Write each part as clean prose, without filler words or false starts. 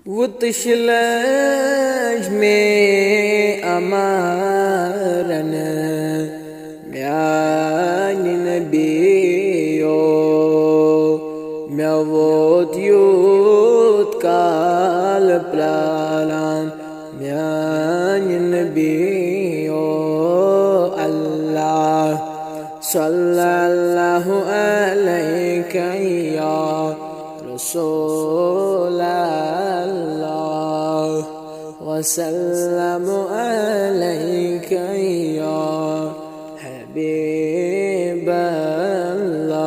وتشلج مي أمارن مياني نبيو ميوت يوت كال برالان مياني نبيو الله صلى الله عليك يا رسول الله وسلم عليك يا حبيب الله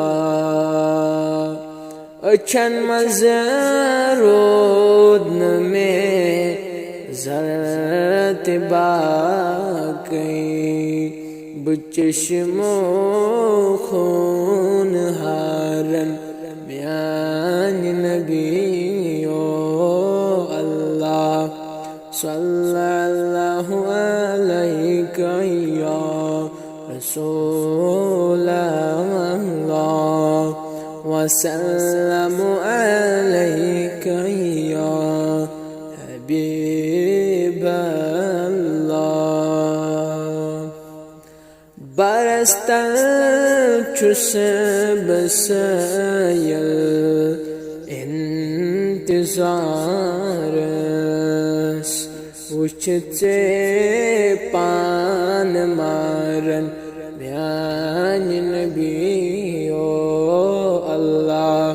اچن مزرود میں زرت باقی بچشمو خون ہارن میان نبیو اللہ صلی اللہ علیک یا رسول اللہ وسلم علیک یا حبیب اللہ برستل چس بسیل انتظارس وچتے پان مارن میان نبیو اللہ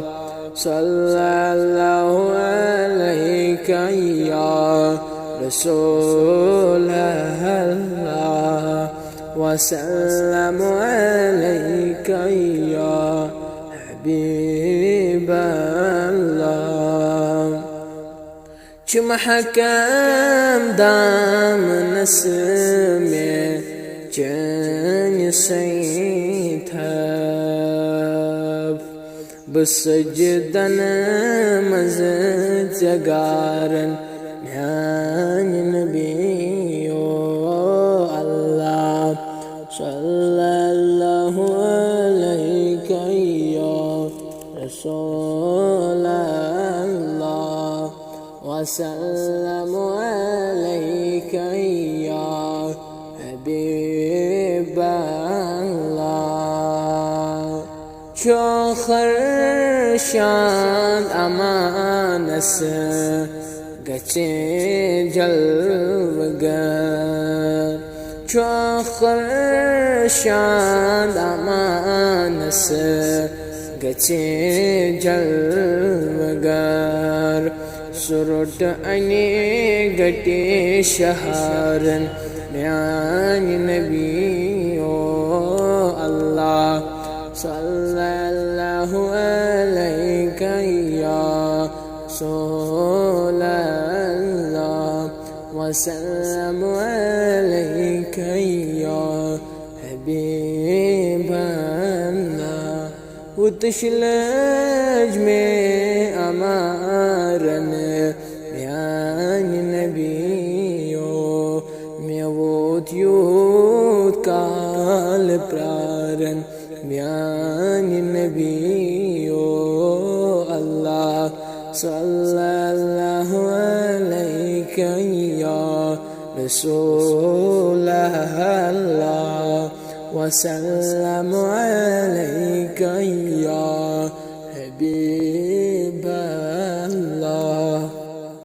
صلی اللہ علیک یا رسول اللہ وسلم عليك يا حبيب الله چم حكم دام نسمي چن سيتاب بسجدن مزجگارن میان نبيو الله صلى الله عليك يا رسول الله وسلم عليك يا حبيب الله شوخر شان امانس گچے جلوگر چوخر شان امانس گچے جلوگر سرٹ انی گٹی شہرن میان نبیو اللہ صلی اللہ علیک یا رسول اللہ وسلم عليك يا حبيب الله وتشلج میں امارن میان نبیو میوت یوت کال پرارن میان نبیو اللہ صلی اللہ علیک یا رسول اللہ وسلم علیک یا